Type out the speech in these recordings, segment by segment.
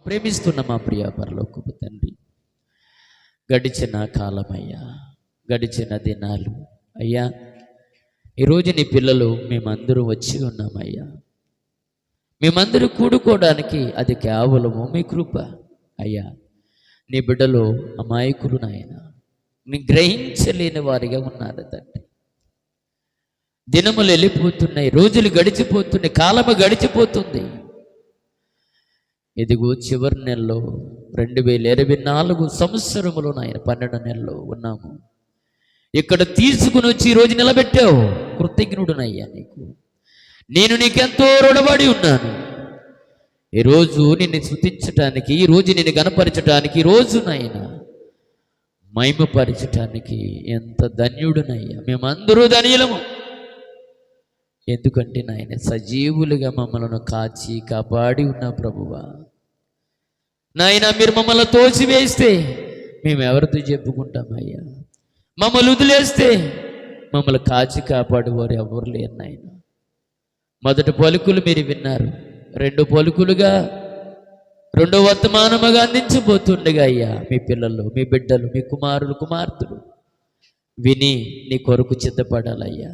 ప్రేమిస్తున్న మా ప్రియ పరలోకపు తండ్రి, గడిచిన కాలమయ్యా, గడిచిన దినాలు అయ్యా, ఈరోజు నీ పిల్లలు మేమందరూ వచ్చి ఉన్నామయ్యా. మేమందరూ కూడుకోవడానికి అది కేవలము మీ కృప అయ్యా. నీ బిడ్డలు అమాయకులు నాయన, నీ గ్రహించలేని వారిగా ఉన్నారు తండ్రి. దినములు వెళ్ళిపోతున్నాయి, రోజులు గడిచిపోతున్నాయి, కాలము గడిచిపోతుంది. ఇదిగో చివరి నెలలో 2024 సంవత్సరములో నాయన 12 నెలలు ఉన్నాము. ఇక్కడ తీసుకుని వచ్చి ఈరోజు నిలబెట్టావు. కృతజ్ఞుడునయ్యా నీకు. నేను నీకెంతో రుణపడి ఉన్నాను. ఈరోజు నిన్ను స్తుతించటానికి, ఈరోజు నిన్ను గణపరచటానికి, ఈరోజు నాయన మహిమపరచటానికి ఎంత ధన్యుడునయ్యా. మేమందరూ ధన్యులము. ఎందుకంటే నాయన సజీవులుగా మమ్మల్ని కాచి కాపాడి ఉన్న ప్రభువా నాయన, మీరు మమ్మల్ని తోసివేస్తే మేము ఎవరితో చెప్పుకుంటామయ్యా. మమ్మల్ని వదిలేస్తే మమ్మల్ని కాచి కాపాడేవారు ఎవరు లేరు నాయన. మొదటి పలుకులు మీరు విన్నారు, 2 పలుకులుగా 2వ వర్తమానముగా అందించబోతుండగా అయ్యా, మీ పిల్లలు, మీ బిడ్డలు, మీ కుమారులు కుమార్తెలు విని నీ కొరకు సిద్ధపడాలయ్యా.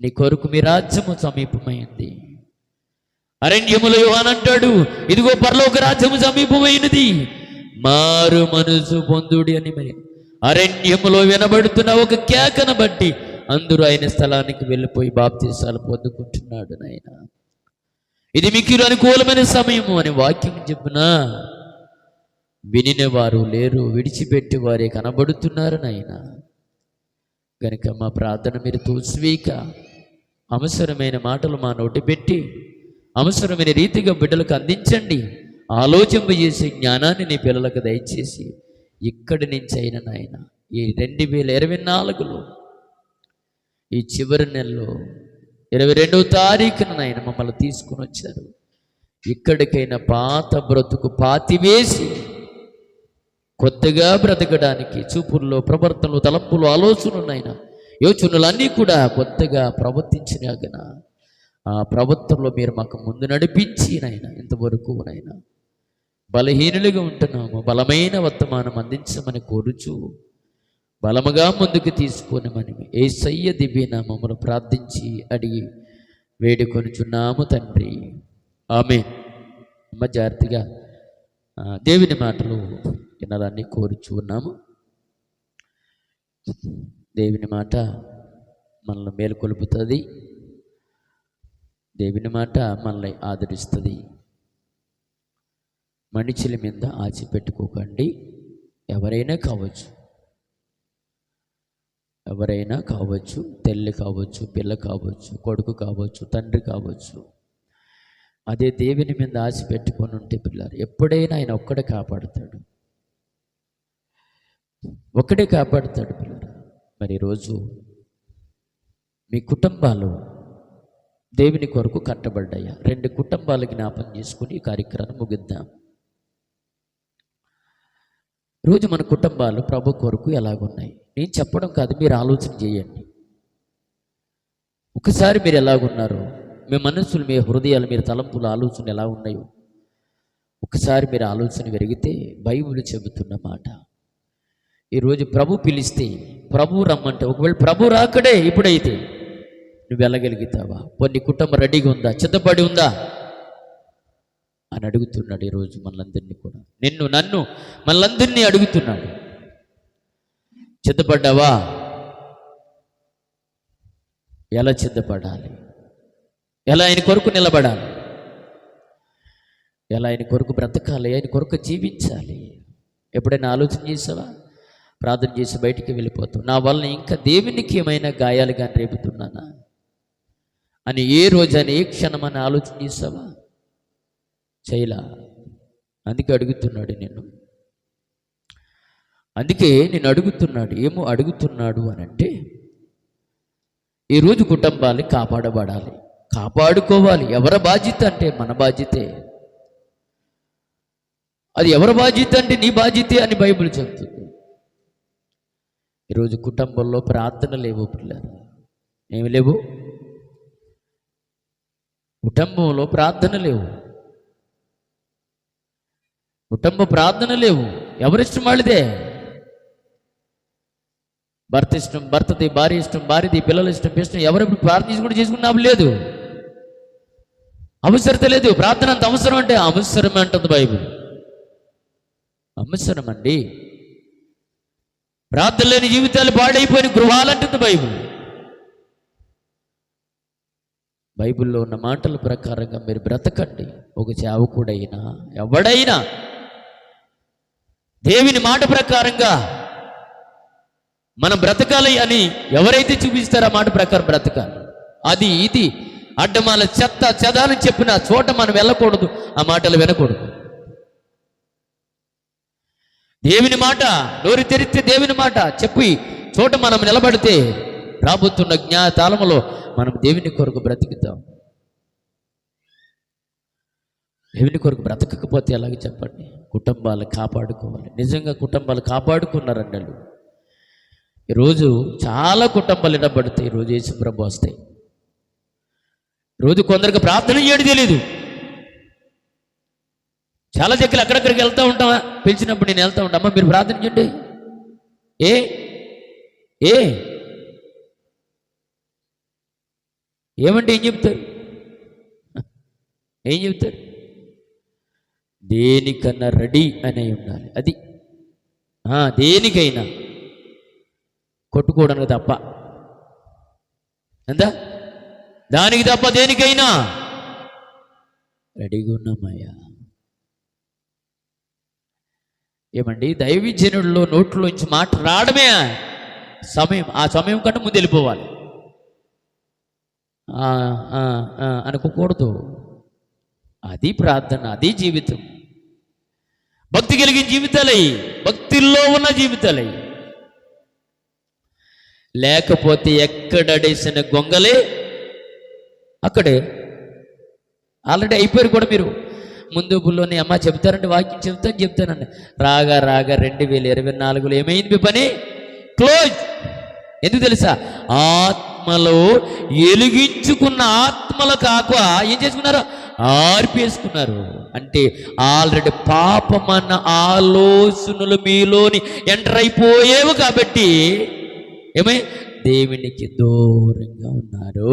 నీ కొరకు మీ రాజ్యము సమీపమైంది. అరణ్యములో యోహాను అంటాడు, ఇదిగో పరలోక రాజ్యము సమీపమైనది, మారు మనసు పొందుడి అని. మరి అరణ్యములో వినబడుతున్న ఒక కేకను బట్టి అందరూ ఆయన స్థలానికి వెళ్ళిపోయి బాప్తీసాలు పొందుకుంటున్నాడు నాయన. ఇది మీకు అనుకూలమైన సమయము అని వాక్యం చెప్పునా వినినవారు లేరు, విడిచిపెట్టి వారే కనబడుతున్నారు నాయన. కనుక మా ప్రార్థన మీరు తోసివేయక, అవసరమైన మాటలు మా నోటి పెట్టి అవసరమైన రీతిగా బిడ్డలకు అందించండి. ఆలోచింపజేసే జ్ఞానాన్ని నీ పిల్లలకు దయచేసి ఇక్కడి నుంచి అయిన నాయన ఈ 2024లో ఈ చివరి నెలలో 22వ తారీఖున నాయన మమ్మల్ని తీసుకుని వచ్చారు. ఇక్కడికైనా పాత బ్రతుకు పాతివేసి కొత్తగా బ్రతకడానికి చూపుల్లో, ప్రవర్తనలు, తలంపులు, ఆలోచనలైనా యోచనలన్నీ కూడా కొత్తగా ప్రవర్తించినాగన ఆ ప్రవర్తనలో మీరు మాకు ముందు నడిపించి నాయన ఇంతవరకు నాయన బలహీనులుగా ఉంటున్నాము. బలమైన వర్తమానం అందించమని కోరుచు బలముగా ముందుకు తీసుకొనిమని యేసయ్య దివ్యనామమును ప్రార్థించి అడిగి వేడుకొనుచున్నాము తండ్రి, ఆమేన్. అమ్మ జాగ్రత్తగా దేవుని మాటలు వినాలని కోరుచు ఉన్నాము. దేవుని మాట మనల్ని మేలుకొలుపుతుంది. దేవుని మాట మనల్ని ఆదరిస్తుంది. మనుషుల మీద ఆశ పెట్టుకోకండి. ఎవరైనా కావచ్చు, ఎవరైనా కావచ్చు, తల్లి కావచ్చు, పిల్ల కావచ్చు, కొడుకు కావచ్చు, తండ్రి కావచ్చు. అదే దేవుని మీద ఆశ పెట్టుకొని ఉంటే పిల్లలు ఎప్పుడైనా ఆయన ఒక్కడే కాపాడుతాడు, ఒక్కడే కాపాడుతాడు పిల్లలు. మరి ఈరోజు మీ కుటుంబాలు దేవుని కొరకు కట్టబడ్డాయా? 2 కుటుంబాలు జ్ఞాపం చేసుకుని ఈ కార్యక్రమాన్ని ముగిద్దాం. రోజు మన కుటుంబాలు ప్రభు కొరకు ఎలాగున్నాయి నేను చెప్పడం కాదు, మీరు ఆలోచన చేయండి. ఒకసారి మీరు ఎలాగున్నారో, మీ మనస్సులు, మీ హృదయాలు, మీరు తలంపులు, ఆలోచనలు ఎలా ఉన్నాయో ఒకసారి మీరు ఆలోచన పెరిగితే బైబిల్ చెబుతున్న మాట, ఈరోజు ప్రభు పిలిస్తే, ప్రభు రమ్మంటే, ఒకవేళ ప్రభు రాకడే ఇప్పుడైతే నువ్వు వెళ్ళగలుగుతావా? కొన్ని కుటుంబం రెడీగా ఉందా, సిద్ధపడి ఉందా అని అడుగుతున్నాడు ఈరోజు మనలందరినీ కూడా. నిన్ను, నన్ను, మనలందరినీ అడుగుతున్నాడు. సిద్ధపడ్డావా? ఎలా సిద్ధపడాలి? ఎలా ఆయన కొరకు నిలబడాలి? ఎలా ఆయన కొరకు బ్రతకాలి? ఆయన కొరకు జీవించాలి? ఎప్పుడైనా ఆలోచన చేసావా? ప్రార్థన చేసి బయటికి వెళ్ళిపోతావు, నా వల్ల ఇంకా దేవునికి ఏమైనా గాయాలు కానీ రేపుతున్నానా అని ఏ రోజని ఏ క్షణమని ఆలోచన చేసావా? చేయలా. అందుకే అడుగుతున్నాడు నిన్ను. అందుకే నేను అడుగుతున్నాడు. ఏమో అడుగుతున్నాడు అని అంటే, ఈరోజు కుటుంబాన్ని కాపాడబడాలి, కాపాడుకోవాలి. ఎవరి బాధ్యత అంటే మన బాధ్యతే. అది ఎవరి బాధ్యత అంటే నీ బాధ్యతే అని బైబిల్ చెప్తుంది. ఈరోజు కుటుంబంలో ప్రార్థన లేవు పిల్లలు, ఏమి లేవు. కుటుంబంలో ప్రార్థన లేవు. కుటుంబ ప్రార్థన లేవు, ఎవరిష్టం వాళ్ళదే. భర్త ఇష్టం భర్తది, భార్య ఇష్టం భార్యది, పిల్లల ఇష్టం ఎవరెప్పుడు ప్రార్థన కూడా చేసుకున్నావు లేదు. అవసరత లేదు. ప్రార్థన అంత అవసరం అంటే అవసరం అంటుంది బైబిల్. అవసరం అండి. ప్రార్థన లేని జీవితాలు పాడైపోయిన గృహాలంటుంది బైబిల్. బైబిల్లో ఉన్న మాటల ప్రకారంగా మీరు బ్రతకండి. ఒక సేవకుడైనా ఎవడైనా దేవుని మాట ప్రకారంగా మనం బ్రతకాలి అని ఎవరైతే చూపిస్తారో ఆ మాట ప్రకారం బ్రతకాలి. అది ఇది అడ్డమాల చెత్త చెదాలని చెప్పిన చోట మనం వెళ్ళకూడదు, ఆ మాటలు వినకూడదు. దేవుని మాట నోరు తెరిస్తే దేవుని మాట చెప్పి చోట మనం నిలబడితే రాబోతున్న జ్ఞాతకాలంలో మనం దేవుని కొరకు బ్రతుకుతాం. దేవుని కొరకు బ్రతకకపోతే ఎలాగ చెప్పండి? కుటుంబాలు కాపాడుకోవాలి. నిజంగా కుటుంబాలు కాపాడుకున్నారండి వాళ్ళు. ఈరోజు చాలా కుటుంబాలు నిలబడితే ఈరోజు యేసుప్రభు వస్తాయి. రోజు కొందరికి ప్రార్థన చేయడం తెలియదు. చాలా దగ్గర అక్కడక్కడికి వెళ్తూ ఉంటామా, పిలిచినప్పుడు నేను వెళ్తూ ఉంటా, అమ్మ మీరు ప్రార్థన చేయండి. ఏ ఏ ఏమంటే ఏం చెప్తారు? ఏం చెప్తారు? దేనికన్నా రెడీ అనే ఉండాలి. అది దేనికైనా కొట్టుకోవడానికి తప్ప, అందా దానికి తప్ప దేనికైనా రెడీగా ఉన్నామయ్యా. ఏమండి, దైవజనుల్లో నోట్లోంచి మాట రావడమే సమయం. ఆ సమయం కంటే ముందు వెళ్ళిపోవాలి. అనుకోకూడదు. అది ప్రార్థన, అది జీవితం. భక్తి కలిగిన జీవితాలై, భక్తిలో ఉన్న జీవితాలై. లేకపోతే ఎక్కడడేసిన గొంగలే అక్కడే ఆల్రెడీ అయిపోయారు కూడా. మీరు ముందు బుల్లోని అమ్మ చెప్తారంటే వాక్యం చెప్తానండి. రాగా 2024లో ఏమైంది మీ పని? క్లోజ్. ఎందుకు తెలుసా? ఆత్మలో ఎలిగించుకున్న ఆత్మల కాక ఏం చేసుకున్నారు? ఆర్పేసుకున్నారు. అంటే ఆల్రెడీ పాపమన్న ఆలోచనలు మీలోని ఎంటర్ అయిపోయేవి కాబట్టి ఏమై దేవునికి దూరంగా ఉన్నారు.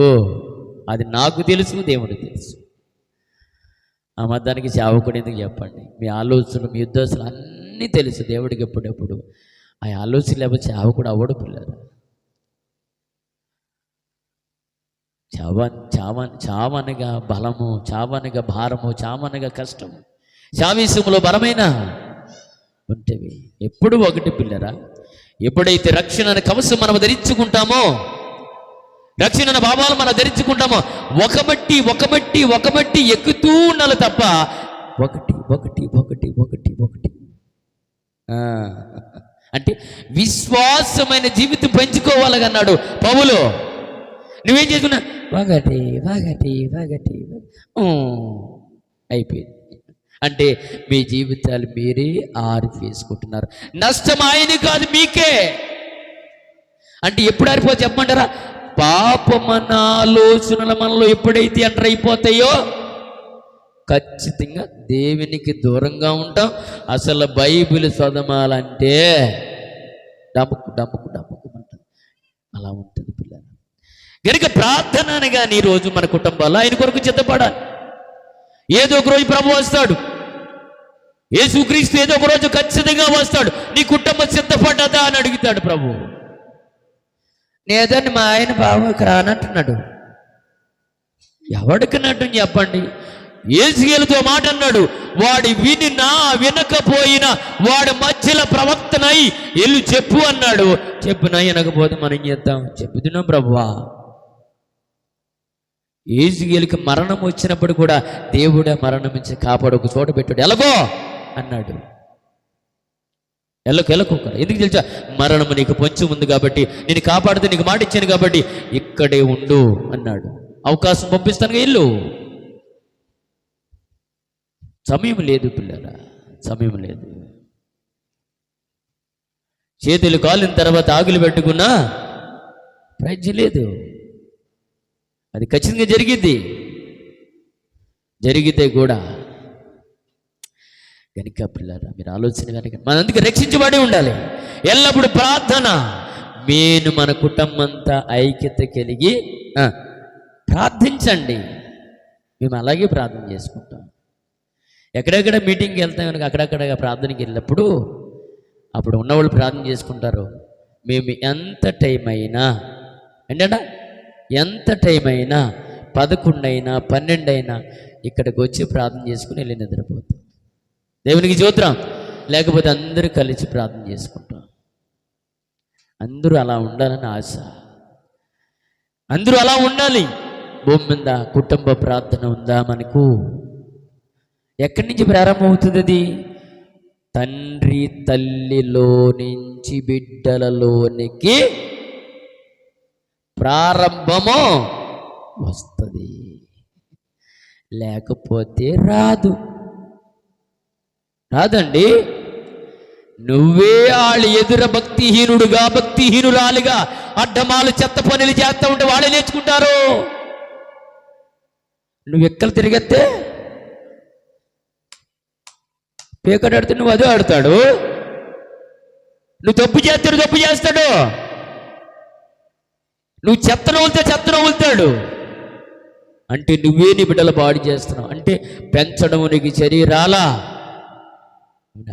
అది నాకు తెలుసు, దేవుడికి తెలుసు. ఆ మతానికి సేవకుడు ఎందుకు చెప్పండి? మీ ఆలోచనలు, మీ ఉద్దేశాలు అన్నీ తెలుసు దేవుడికి. ఎప్పుడెప్పుడు ఆ ఆలోచన లేకపోతే సేవకుడు అవ్వడు పిల్లలు. చావనగా బలము, చావనగా భారము, చావనగా కష్టము, చావీసములో బలమైన ఉంటేవి ఎప్పుడు ఒకటి పిల్లరా. ఎప్పుడైతే రక్షణ అనే కవచం మనం ధరించుకుంటామో, రక్షణ అనే భావాలు మనం ధరించుకుంటామో, ఒక మట్టి ఎక్కుతూ ఉండాలి తప్ప ఒకటి అంటే విశ్వాసమైన జీవితం పెంచుకోవాలి అన్నాడు పౌలు. నువ్వేం చేసుకున్నా? ఒకటి అయిపోయింది. అంటే మీ జీవితాలు మీరే ఆరిపేసుకుంటున్నారు. నష్టం ఆయన కాదు, మీకే. అంటే ఎప్పుడు ఆరిపోతే చెప్పమంటారా? పాపమన్న ఆలోచనల మనలో ఎప్పుడైతే ఎంటర్ అయిపోతాయో ఖచ్చితంగా దేవునికి దూరంగా ఉంటాం. అసలు బైబిల్ చదవాలంటే డబ్బుకు అంటారు. అలా ఉంటుంది పిల్లలు. కనుక ప్రార్థన అనగానే ఈరోజు మన కుటుంబాల్లో ఆయన కొరకు సిద్ధపడాలి. ఏదో ఒక రోజు ప్రభు వస్తాడు. యేసుక్రీస్తు ఏదో ఒక రోజు ఖచ్చితంగా వస్తాడు. నీ కుటుంబం సిద్ధపడ్డదా అని అడుగుతాడు ప్రభు. లేదండి మా ఆయన బావకి రానంటున్నాడు. ఎవడికి నట్టు చెప్పండి? యేసుయేలుతో మాట అన్నాడు, వాడి వినినా వినకపోయినా వాడి మధ్యలో ప్రవక్తనై ఎల్లు చెప్పు అన్నాడు. చెప్పునా వినకపోతే మనం చేద్దాం? చెప్పుతున్నాం ప్రభువా. యేసుయేలుకి మరణం వచ్చినప్పుడు కూడా దేవుడే మరణం నుంచి కాపాడు, ఒక చోట పెట్టాడు. ఎలాగో అన్నాడు. ఎల్లకొక ఎందుకు తెలుసా? మరణము నీకు పొంచి ఉంది కాబట్టి, నేను కాపాడితే నీకు మాట ఇచ్చాను కాబట్టి ఇక్కడే ఉండు అన్నాడు. అవకాశం పంపిస్తానుగా, ఇల్లు. సమయం లేదు పిల్లరా, సమయం లేదు. చేతులు కాలిన తర్వాత ఆకులు పెట్టుకున్నా ప్రయోజనం లేదు. అది ఖచ్చితంగా జరిగితే కూడా కనుక పిల్లరా మీరు ఆలోచన కనుక మనందుకు రక్షించబడి ఉండాలి. ఎల్లప్పుడూ ప్రార్థన నేను మన కుటుంబం అంతా ఐక్యత కలిగి ప్రార్థించండి. మేము అలాగే ప్రార్థన చేసుకుంటాం. ఎక్కడెక్కడ మీటింగ్కి వెళ్తాం కనుక అక్కడక్కడ ప్రార్థనకి వెళ్ళినప్పుడు అప్పుడు ఉన్నవాళ్ళు ప్రార్థన చేసుకుంటారు. మేము ఎంత టైం అయినా ఏంటంటే ఎంత టైం అయినా 11 అయినా 12 అయినా ఇక్కడికి వచ్చి ప్రార్థన చేసుకుని వెళ్ళి నిద్రపోతాం. దేవునికి స్తోత్రం. లేకపోతే అందరూ కలిసి ప్రార్థన చేసుకుంటాం. అందరూ అలా ఉండాలని ఆశ. అందరూ అలా ఉండాలి. భూమి మీద కుటుంబ ప్రార్థన ఉందా మనకు? ఎక్కడి నుంచి ప్రారంభం అవుతుంది అది? తండ్రి తల్లిలో నుంచి బిడ్డలలోనికి ప్రారంభము వస్తుంది, లేకపోతే రాదండి. నువ్వే వాళ్ళు ఎదుర భక్తిహీనుడుగా భక్తిహీనురాలిగా అడ్డమాలు చెత్త పనులు చేస్తూ ఉంటే వాళ్ళే నేర్చుకుంటారు. నువ్వు ఎక్కలు తిరిగేస్తే పేకటాడితే నువ్వు అదే ఆడతాడు. నువ్వు తప్పు చేస్తాడు తప్పు చేస్తాడు. నువ్వు చెత్తను వదులుతాడు. అంటే నువ్వే నీ బిడ్డలు పాడు చేస్తున్నావు. అంటే పెంచడం నీకు శరీరాలా?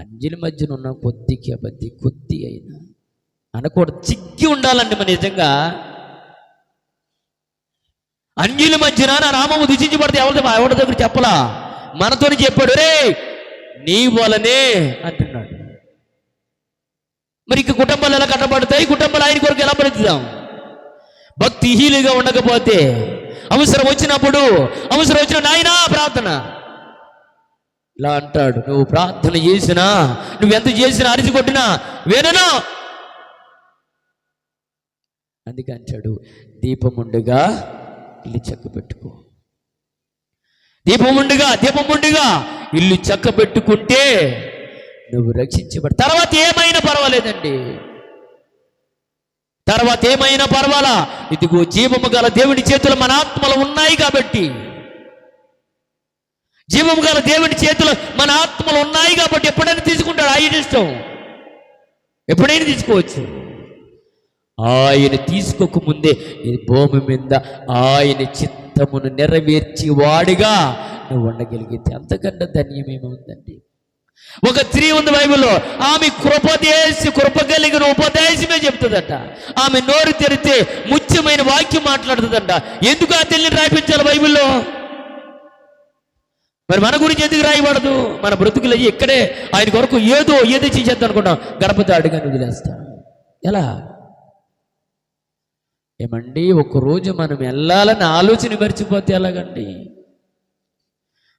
అంజలి మధ్యన ఉన్న కొద్దికి అబద్ధి కొద్ది అయినా అనకూడదు. చిక్కి ఉండాలండి మన నిజంగా. అంజలి మధ్యన నా నామము దూషించబడితే ఎవరి దగ్గర చెప్పలా, మనతోని చెప్పాడు. రే నీ వలనే అంటున్నాడు. మరి ఇక కుటుంబాలు ఎలా కట్టబడతాయి? కుటుంబాలు ఆయన కొరకు ఎలా బ్రతుకుతాం? భక్తిహీనుగా ఉండకపోతే అవసరం వచ్చిన నాయనా ప్రార్థన ఇలా అంటాడు. నువ్వు ప్రార్థన చేసినా నువ్వెంత చేసినా అరిచి కొట్టినా వినను. అందుకే అంటాడు దీపముండుగా ఇల్లు చక్క పెట్టుకో. దీపముండుగా ఇల్లు చక్క పెట్టుకుంటే నువ్వు రక్షించబడి తర్వాత ఏమైనా పర్వాలేదండి. తర్వాత ఏమైనా పర్వాలా. ఇదిగో జీవము గల దేవుని చేతులు మన ఆత్మలు ఉన్నాయి కాబట్టి, జీవము గల దేవుని చేతులు మన ఆత్మలు ఉన్నాయి కాబట్టి ఎప్పుడైనా తీసుకుంటాడు. ఆయన ఇష్టం, ఎప్పుడైనా తీసుకోవచ్చు. ఆయన తీసుకోకముందే ఈ భూమి మీద ఆయన చిత్తమును నెరవేర్చి వాడిగా నువ్వు ఉండగలిగితే అంతకన్నా ధన్యమేముందండి. ఒక స్త్రీ ఉంది బైబిల్లో, ఆమె కృప కలిగిన ఉపదేశమే చెప్తుందట. ఆమె నోరు తెరితే ముఖ్యమైన వాక్యం మాట్లాడుతుందంట. ఎందుకు ఆ తల్లిని రాయించాలి బైబిల్లో? మరి మన గురించి ఎందుకు రాయబడదు? మన బ్రతుకులు ఇక్కడే ఆయన కొరకు ఏదో చేద్దాం అనుకున్నాం, గడప దాడిగా వదిలేస్తాం. ఎలా ఏమండి? ఒకరోజు మనం వెళ్ళాలని ఆలోచన మర్చిపోతే ఎలాగండి?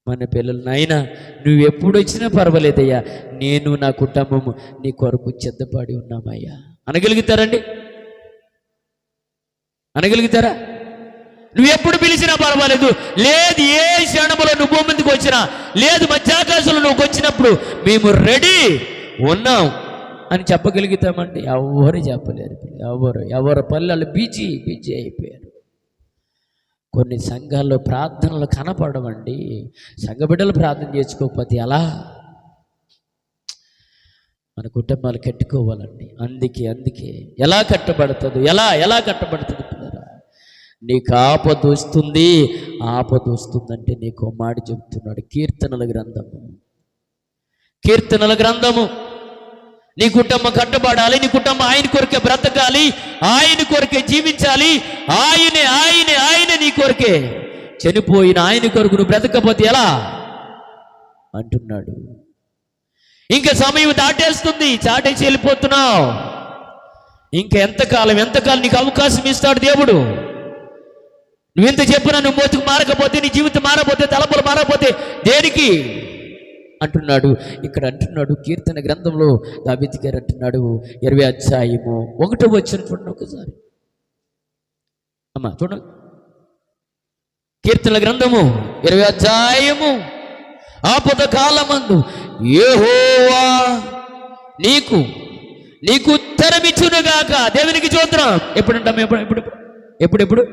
మన పిల్లలు నాయనా నువ్వు ఎప్పుడు వచ్చినా పర్వాలేదయ్యా, నేను నా కుటుంబము నీ కొరకు సిద్ధపడి ఉన్నామయ్యా అనగలుగుతారండి? అనగలుగుతారా? నువ్వు ఎప్పుడు పిలిచినా పర్వాలేదు. లేదు ఏ క్షణంలో నువ్వు భూమి మీదకి వచ్చినా, లేదు మధ్యాకాశంలో నువ్వు వచ్చినప్పుడు మేము రెడీ ఉన్నాం అని చెప్పగలుగుతామండి? ఎవరు చెప్పలేరు. ఎవరు పల్లెలు బిజీ అయిపోయారు. కొన్ని సంఘాల్లో ప్రార్థనలు కనపడవండి. సంఘ బిడ్డలు ప్రార్థన చేసుకోకపోతే ఎలా? మన కుటుంబాలు కట్టుకోవాలండి. అందుకే ఎలా కట్టబడుతుంది? ఎలా కట్టబడుతుంది పిల్లరా? నీకు ఆపద వస్తుందంటే నీకు మాట చెబుతున్నాడు. కీర్తనల గ్రంథము నీ కుటుంబం కట్టబడాలి. నీ కుటుంబం ఆయన కొరకే బ్రతకాలి, ఆయన కొరకే జీవించాలి. ఆయనే నీ కొరకే చనిపోయిన ఆయన కొరకు నువ్వు బ్రతకపోతే ఎలా అంటున్నాడు. ఇంకా సమయం దాటేస్తుంది, చాటేసి వెళ్ళిపోతున్నావు. ఇంకా ఎంతకాలం నీకు అవకాశం ఇస్తాడు దేవుడు? నువ్వెంత చెప్పినా నువ్వు మోతుకు మారకపోతే, నీ జీవితం మారకపోతే, తలపులు మారకపోతే దేనికి అంటున్నాడు. ఇక్కడ అంటున్నాడు కీర్తన గ్రంథంలో దావీదు గారు అంటున్నాడు 20వ అధ్యాయము 1వ వచనం చూడండి ఒకసారి. అమ్మా చూడండి, కీర్తన గ్రంథము 20వ అధ్యాయము ఆపద కాలమందు యెహోవా నీకు ఉత్తరమిచ్చునుగాక. దేవునికి స్తోత్రం. ఎప్పుడంటాం? ఎప్పుడు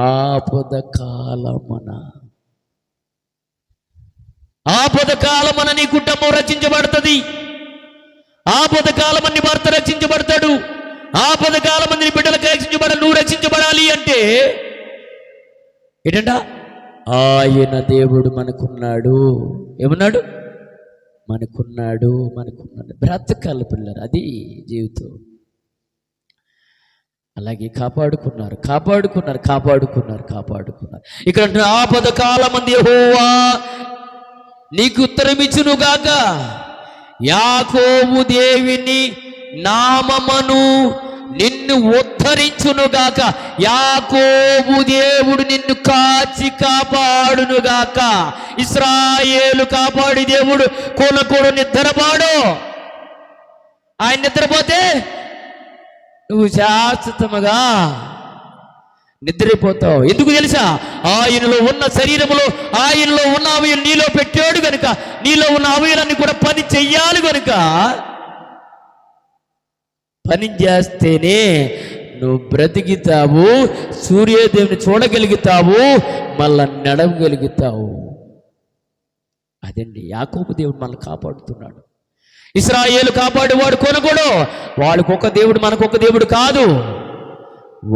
ఆపద కాలమున ఆపద కాలమున నీ కుటుంబం రక్షించబడుతుంది. ఆపద కాలమున నీ భర్త రక్షించబడతాడు. ఆపద కాలమున నీ బిడ్డలకు రక్షించబడాలి. నువ్వు రక్షించబడాలి అంటే ఏంటంట? ఆయన దేవుడు మనకున్నాడు. ఏమన్నాడు? మనకున్నాడు. బ్రతకాలి పిల్లలు, అది జీవితం. అలాగే కాపాడుకున్నారు. ఇక్కడ ఆపద కాలమందు యెహోవా నీకు ఉత్తరమిచ్చునుగాక, యాకోబు దేవుని నామమును నిన్ను ఉద్ధరించునుగాక, యాకోబు దేవుడు నిన్ను కాచి కాపాడునుగాక. ఇశ్రాయేలు కాపాడి దేవుడు కొనకూడు నిద్రపాడు. ఆయన నిద్రపోతే నువ్వు శాశ్వతముగా నిద్రపోతావు. ఎందుకు తెలుసా? ఆయనలో ఉన్న శరీరములో ఆయనలో ఉన్న అవయలు నీలో పెట్టాడు గనుక, నీలో ఉన్న అవయలన్నీ కూడా పని చెయ్యాలి గనుక, పని చేస్తేనే నువ్వు బ్రతికితావు, సూర్యోదయం చూడగలుగుతావు, మళ్ళా నడవగలుగుతావు. అదండి యాకోబు దేవుడు మనల్ని కాపాడుతున్నాడు. ఇశ్రాయేలు కాపాడేవాడు కొనకూడదు. వాళ్ళకు ఒక దేవుడు, మనకొక దేవుడు కాదు.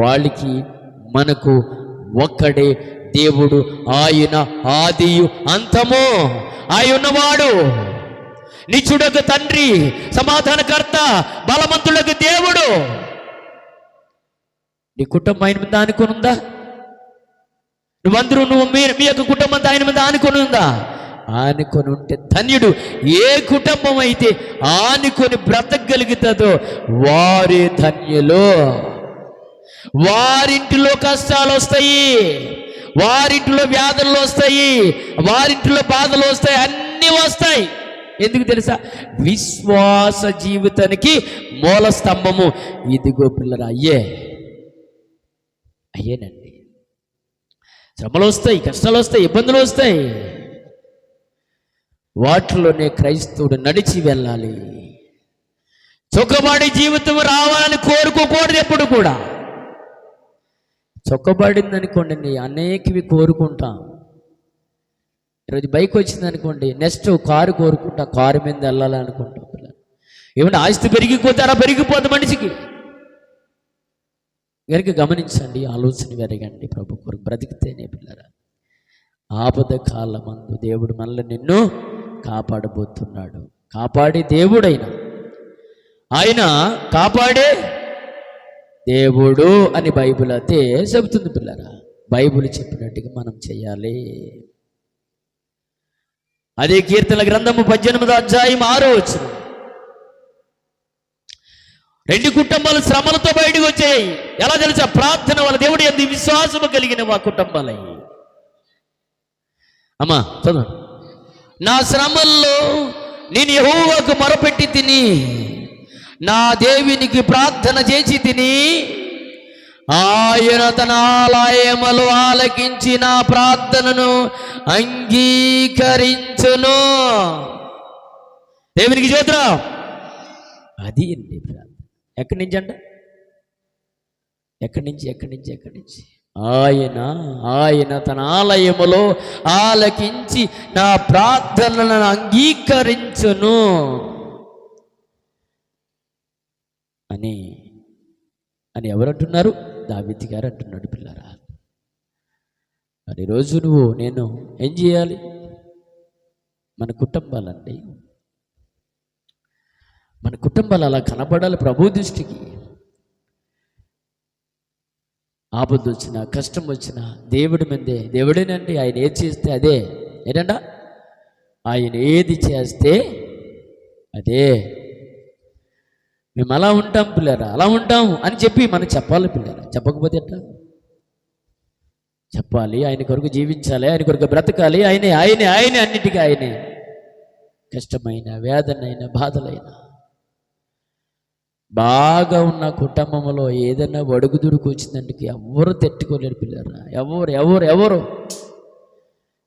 వాళ్ళకి మనకు ఒక్కడే దేవుడు. ఆయన ఆదియు అంతము ఆయన ఉన్నవాడు, నిత్యుడొక తండ్రి, సమాధానకర్త, బలవంతుడొక దేవుడు. నీ కుటుంబం ఆయన మీద ఆనుకొని ఉందా? నువ్వు మీ యొక్క కుటుంబం ఆయన మీద ఆనుకొని ఉందా? ఆనుకొని ఉంటే ధన్యుడు. ఏ కుటుంబం అయితే ఆనుకొని బ్రతకగలుగుతుందో వారే ధన్యులు. వారింటిలో కష్టాలు వస్తాయి, వారింటిలో వ్యాధులు వస్తాయి, వారింటిలో బాధలు వస్తాయి, అన్నీ వస్తాయి. ఎందుకు తెలుసా? విశ్వాస జీవితానికి మూల స్తంభము ఇదిగో పిల్లరా అయ్యేనండి. శ్రమలు వస్తాయి, కష్టాలు వస్తాయి, ఇబ్బందులు వస్తాయి. వాటిలోనే క్రైస్తవుడు నడిచి వెళ్ళాలి. చొక్కబడి జీవితం రావాలని కోరుకోకూడదు ఎప్పుడు కూడా. చొక్కబడింది అనుకోండి, అనేకవి కోరుకుంటాం. ఈరోజు బైక్ వచ్చింది అనుకోండి, నెక్స్ట్ కారు కోరుకుంటా, కారు మీద వెళ్ళాలనుకుంటాం. ఏమంటే ఆస్తి పెరిగిపోతారా? పెరిగిపోతుంది మనిషికి. కనుక గమనించండి, ఆలోచన పెరగండి. ప్రభు కొరకు బ్రతికితేనే పిల్లరా. ఆపద కాలమందు దేవుడు మనల్ని నిన్ను కాపాడబోతున్నాడు. కాపాడే దేవుడైన ఆయన కాపాడే దేవుడు అని బైబిల్ అయితే చెబుతుంది పిల్లరా. బైబిల్ చెప్పినట్టుగా మనం చేయాలి. అదే కీర్తన గ్రంథము 18వ అధ్యాయం 6వ వచనం. 2 కుటుంబాలు శ్రమలతో బయటకు వచ్చాయి. ఎలా తెలుసా? ప్రార్థన వల్ల దేవుడు ఎంత విశ్వాసము కలిగిన మా కుటుంబాలయ్యి. అమ్మా చదవండి. నా శ్రమల్లో నేను యెహోవాకు మొరపెట్టి తిని, నా దేవునికి ప్రార్థన చేసి తిని, ఆయన తన ఆలయములో ఆలకించి నా ప్రార్థనను అంగీకరించును. దేవునికి స్తోత్రం. అది అండి ప్రార్థన. ఎక్కడి నుంచి అంట? ఎక్కడి నుంచి? ఆయన తన ఆలయములో ఆలకించి నా ప్రార్థనలను అంగీకరించును అని ఎవరంటున్నారు? దావీదు గారు అంటున్నాడు పిల్లరా. మరి రోజు నువ్వు నేను ఏం చేయాలి? మన కుటుంబాలండి, మన కుటుంబాలు అలా కనపడాలి ప్రభు దృష్టికి. ఆపద వచ్చినా, కష్టం వచ్చినా దేవుడి మీదే. దేవుడేనండి, ఆయన ఏది చేస్తే అదే. ఏంటంట? ఆయన ఏది చేస్తే అదే. మేము అలా ఉంటాం పిల్లరా, అలా ఉంటాం అని చెప్పి మనం చెప్పాలి పిల్లరా. చెప్పకపోతే ఎట్లా? చెప్పాలి. ఆయన కొరకు జీవించాలి, ఆయన కొరకు బ్రతకాలి. ఆయనే అన్నిటికీ ఆయనే. కష్టమైన, వేదనైనా, బాధలైనా. బాగా ఉన్న కుటుంబంలో ఏదైనా ఒడుగుదుడుకు వచ్చిందంటే ఎవరు తట్టుకోలేరు పిల్లరా.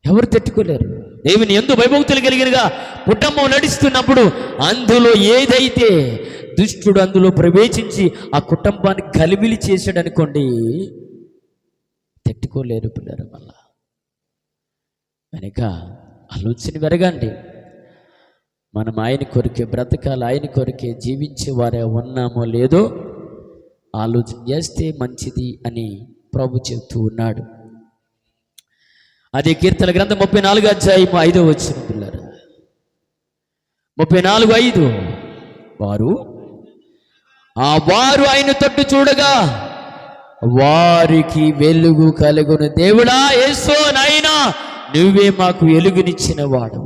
ఎవరు తట్టుకోలేరు. దేవుని యందు భయభక్తులు కలిగినగా కుటుంబం నడుస్తున్నప్పుడు అందులో ఏదైతే దుష్టుడు అందులో ప్రవేశించి ఆ కుటుంబాన్ని గలిబిలి చేశాడు అనుకోండి, తట్టుకోలేరు పిల్లరు. మళ్ళా కనుక ఆలోచన పెరగండి. మనం ఆయన కొరికే బ్రతకాలి, ఆయన కొరికే జీవించే వారే ఉన్నామో లేదో ఆలోచన చేస్తే మంచిది అని ప్రభు చెబుతూ ఉన్నాడు. అదే కీర్తన గ్రంథం 34:5 పిల్లరా, 34:5 వారు ఆయన తట్టు చూడగా వారికి వెలుగు కలుగును. దేవుడా యేసు నాయనా, నువ్వే మాకు వెలుగునిచ్చిన వాడు,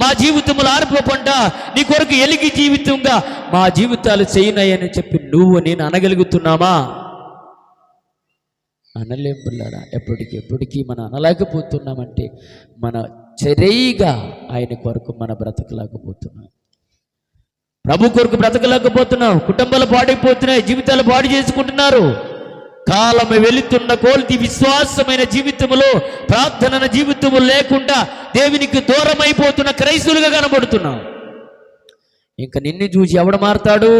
మా జీవితంలో ఆర్పు పంట నీ కొరకు ఎలిగి జీవితంగా మా జీవితాలు చేయనాయని చెప్పి నువ్వు నేను అనగలుగుతున్నామా? అనలేం పిల్లరా. ఎప్పటికీ మనం అనలేకపోతున్నామంటే మన చర్యగా ఆయన కొరకు మన బ్రతకలేకపోతున్నాం, ప్రభు కొరకు బ్రతకలేకపోతున్నాం. కుటుంబాలు పాడైపోతున్నాయి, జీవితాలు పాడు చేసుకుంటున్నారు. కాలం వెళుతున్న కొలది విశ్వాసమైన జీవితంలో, ప్రార్థన జీవితము లేకుండా దేవునికి దూరం అయిపోతున్న క్రైస్తవులుగా కనబడుతున్నాం. ఇంకా నిన్ను చూసి ఎవడు మారతాడు?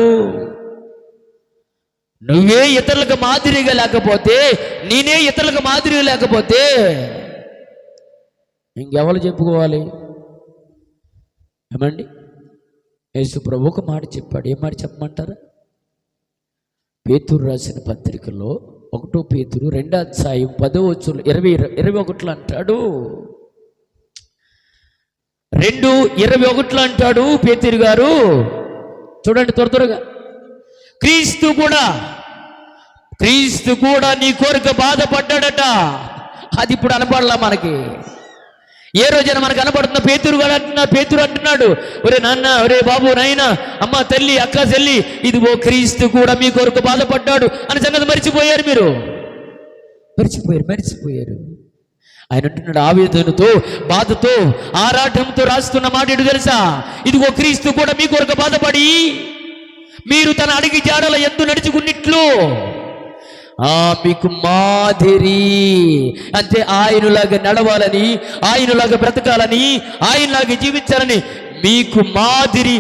నువ్వే ఇతరులకు మాదిరిగా లేకపోతే, నేనే ఇతరులకు మాదిరిగా లేకపోతే ఇంకెవరు చెప్పుకోవాలి? ఏమండి, యేసు ప్రభు ఒక మాట చెప్పాడు. ఏం మాట చెప్పమంటారా? పేతురు రాసిన పత్రికలో 1 పేతురు 2:10-21 అంటాడు. 2:21 అంటాడు పేతురు గారు. చూడండి త్వరగా. క్రీస్తు కూడా నీ కోరిక బాధపడ్డాడట. అది ఇప్పుడు అనపడలా మనకి. ఏ రోజైనా మనకు కనపడుతున్న పేతురు అంటున్నాడు, ఒరే నాన్న, ఒరే బాబు, నాయన, అమ్మ, తల్లి, అక్క, చెల్లి, ఇదిగో క్రీస్తు కూడా మీ కొరకు బాధపడ్డాడు అని సంగతి మర్చిపోయారు. మీరు మర్చిపోయారు. ఆయన అంటున్నాడు, ఆవేదనతో, బాధతో, ఆరాటంతో రాస్తున్న మాట ఏంటో తెలుసా? ఇదిగో క్రీస్తు కూడా మీ కొరకు బాధపడి మీరు తన అడిగి జాడల యందు నడుచుకున్నట్లు మీకు మాదిరి, అంటే ఆయనలాగా నడవాలని, ఆయనలాగా బ్రతకాలని, ఆయనలాగా జీవించాలని మీకు మాదిరి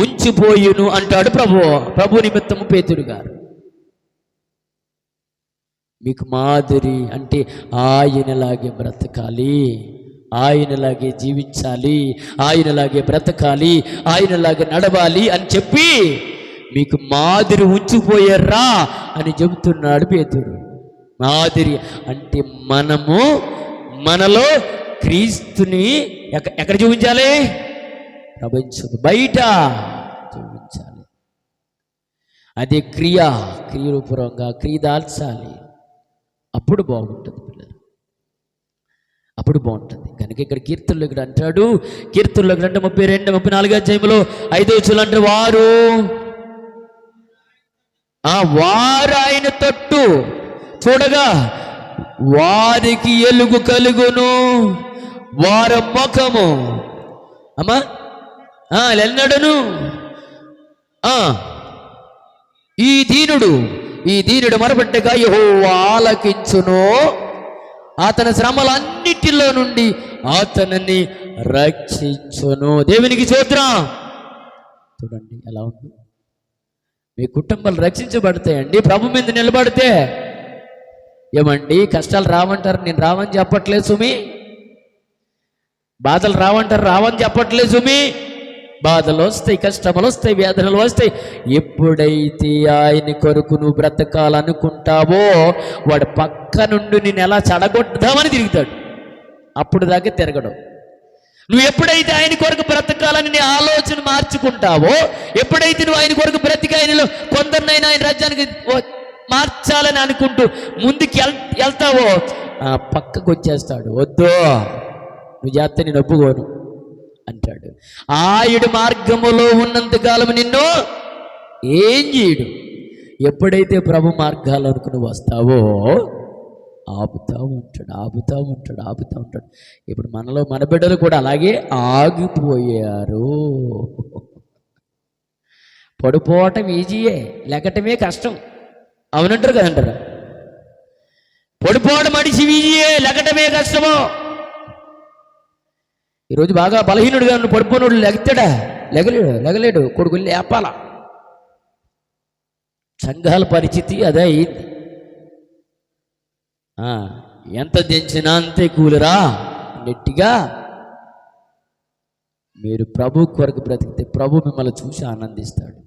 ఉంచిపోయును అంటాడు ప్రభు నిమిత్తము పేతురు గారు. మీకు మాదిరి అంటే ఆయనలాగే బ్రతకాలి, ఆయనలాగే జీవించాలి, ఆయనలాగే బ్రతకాలి, ఆయనలాగే నడవాలి అని చెప్పి మీకు మాదిరి ఉంచిపోయారా అని చెబుతున్నాడు పేతురు. మాదిరి అంటే మనలో క్రీస్తుని ఎక్కడ చూపించాలి? ప్రపంచం బయట చూపించాలి. అదే క్రియరూపంగా క్రియ దాల్చాలి. అప్పుడు బాగుంటుంది పిల్లలు, అప్పుడు బాగుంటుంది. కనుక ఇక్కడ కీర్తనలో ఇక్కడ అంటాడు, కీర్తనలో అంటే 32-34 5 వారు ఆయన తట్టు చూడగా వారికి ఎలుగు కలుగును, వారి ముఖము ఎన్నడను ఈ దీనుడు మరబట్టగా యెహోవా ఆలకించును, అతని శ్రమలన్నిటిలో నుండి అతనిని రక్షించును. దేవునికి స్తోత్రం. చూడండి ఎలా ఉంది. మీ కుటుంబాలు రక్షించబడతాయండి ప్రభు మీద నిలబడితే. ఏమండి, కష్టాలు రావంటారు, నేను రావని చెప్పట్లేదు సుమి. బాధలు రావంటారు, రావని చెప్పట్లేదు సుమి. బాధలు వస్తాయి, కష్టములు వస్తాయి, వేదనలు వస్తాయి. ఎప్పుడైతే ఆయన కొరకు నువ్వు బ్రతకాలనుకుంటావో వాడు పక్క నుండి నేను ఎలా చెడగొట్టుదామని తిరుగుతాడు. అప్పుడు దాకా తిరగడం. నువ్వు ఎప్పుడైతే ఆయన కొరకు బ్రతకాలని నీ ఆలోచన మార్చుకుంటావో, ఎప్పుడైతే నువ్వు ఆయన కొరకు బ్రతికి ఆయనలో కొందరినైనా ఆయన రాజ్యానికి మార్చాలని అనుకుంటూ ముందుకు వెళ్తావో పక్కకు వచ్చేస్తాడు. వద్దు, నువ్వు చేస్తే నేను ఒప్పుకోను అంటాడు. ఆయుడు మార్గములో ఉన్నంతకాలం నిన్ను ఏం చేయడు. ఎప్పుడైతే ప్రభు మార్గాలకు నువ్వు వస్తావో ఆపుతా ఉంటాడు. ఇప్పుడు మన బిడ్డలు కూడా అలాగే ఆగిపోయారు. పడిపోవటం ఈజీయే, లెగటమే కష్టం. అవునంటారు కదంటారా? పడిపోవడం మనిషి ఈజీయే, లెగటమే కష్టము. ఈరోజు బాగా బలహీనుడుగా ఉన్న పడిపోయినోడు లెగతాడా? లెగలేడు. కొడుకుని లేపాల. సంఘాల పరిస్థితి అదే అయింది. ఎంత దించినా అంతే కూలిరా, నెట్టిగా మీరు ప్రభు కొరకు బ్రతికితే ప్రభు మిమ్మల్ని చూసి ఆనందిస్తాడు.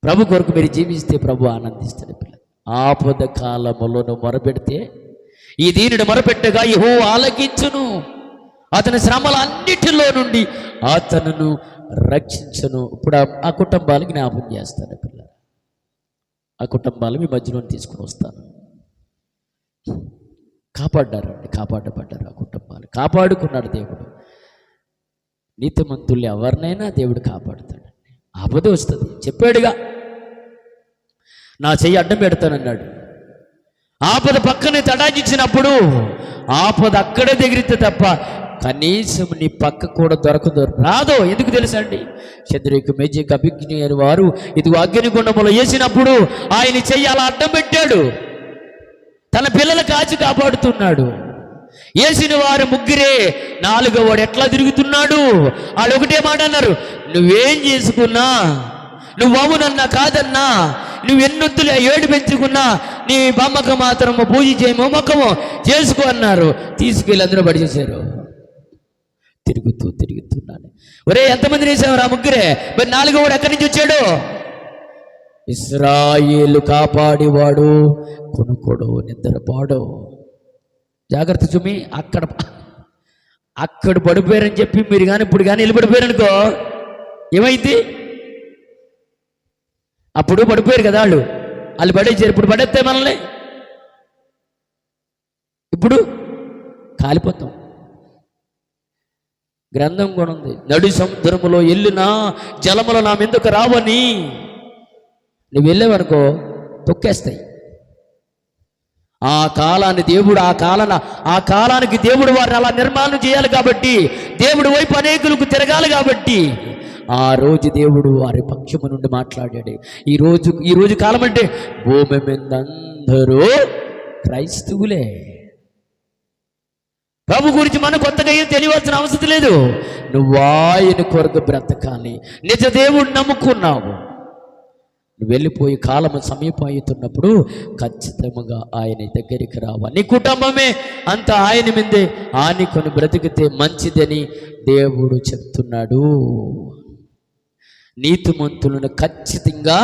ప్రభు కొరకు మీరు జీవిస్తే ప్రభు ఆనందిస్తాడు. పిల్లలు, ఆపద కాలములో నువ్వు మొరపెడితే ఈ దీనుడు మొరపెట్టగా యెహోవా ఆలకించును, అతని శ్రమల అన్నిటిలో నుండి అతనును రక్షించును. ఇప్పుడు ఆ కుటుంబాలు జ్ఞాపకం చేస్తాను. పిల్లలు, ఆ కుటుంబాలు మీ మధ్యలో తీసుకుని వస్తాను. కాపాడబడ్డారు ఆ కుటుంబాలు. కాపాడుకున్నాడు దేవుడు. నీతిమంతుల్ని ఎవరినైనా దేవుడు కాపాడుతాడండి. ఆపద వస్తుంది, చెప్పాడుగా, నా చెయ్యి అడ్డం పెడతానన్నాడు. ఆపద పక్కనే తడాయించినప్పుడు ఆపద అక్కడే దిగిరితే తప్ప కనీసం నీ పక్క కూడా దొరకదు, రాదో. ఎందుకు తెలుసా అండి? శద్రకు మేజకు అభిజ్ఞ వారు ఇదిగో అగ్నిగుండములో వేసినప్పుడు ఆయన చెయ్యి అలా అడ్డం పెట్టాడు. తన పిల్లలు కాచి కాపాడుతున్నాడు. వేసిన వారు ముగ్గురే, నాలుగో వాడు ఎట్లా తిరుగుతున్నాడు? వాళ్ళు ఒకటే మాట అన్నారు, నువ్వేం చేసుకున్నా, నువ్వు అవునన్నా కాదన్నా, నువ్వు ఎన్నొత్తులు ఏడు పెంచుకున్నా నీ బొమ్మకు మాత్రం పూజ చేయమో మొక్కమో చేసుకో అన్నారు. తీసుకెళ్ళి అందరూ పడిచేశారు. తిరుగుతున్నాడు. ఒరే, ఎంతమంది వేసావు? ఆ ముగ్గురే. మరి నాలుగో వాడు ఎక్కడి నుంచి వచ్చాడు? ఇశ్రాయేలు కాపాడివాడు కొనుక్కోడు, నిద్రపోడు. జాగ్రత్త చూమి. అక్కడ పడిపోయారని చెప్పి మీరు కానీ ఇప్పుడు కానీ వెళ్ళి పడిపోయారనుకో ఏమైంది? అప్పుడు పడిపోయారు కదా వాళ్ళు పడేసారు. ఇప్పుడు పడేస్తే మనల్ని ఇప్పుడు కాలిపోతాం. గ్రంథం కూడా ఉంది, నడి సముద్రములో వెళ్ళినా జలములు నా మీదకు రావని. నువ్వు వెళ్ళావనుకో తొక్కేస్తాయి. ఆ కాలాన్ని దేవుడు ఆ కాలానికి దేవుడు వారిని అలా నిర్మాణం చేయాలి కాబట్టి, దేవుడు వైపు అనేకులకు తిరగాలి కాబట్టి ఆ రోజు దేవుడు వారి పక్షము నుండి మాట్లాడాడు. ఈ రోజు కాలం అంటే భూమి మీద అందరూ క్రైస్తవులే. ప్రభు గురించి మనం కొత్తగా ఏం తెలియవలసిన అవసరం లేదు. నువ్వు ఆయన కొరకు బ్రతకాలి. నిజ దేవుడు నమ్ముకున్నావు. నువ్వు వెళ్ళిపోయి కాలము సమీపవుతున్నప్పుడు ఖచ్చితంగా ఆయన దగ్గరికి రావా. నీ కుటుంబమే అంత ఆయన మీదే ఆనుకొని బ్రతికితే మంచిదని దేవుడు చెప్తున్నాడు. నీతిమంతులను ఖచ్చితంగా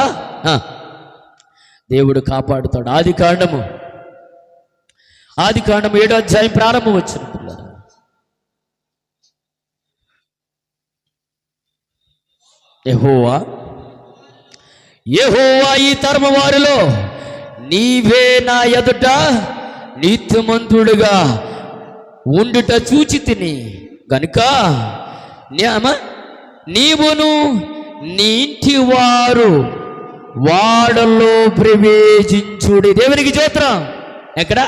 దేవుడు కాపాడుతాడు. ఆదికాండము 7వ అధ్యాయం ప్రారంభం వచ్చిన యెహోవా ఈ తరము వారిలో నీవే నా ఎదుట నీతిమంతుడుగా ఉండుట చూచి తిని గనుక నీవును నీ ఇంటి వారు వాడలో ప్రవేశించుడి. దేవునికి స్తోత్రం. ఎక్కడ?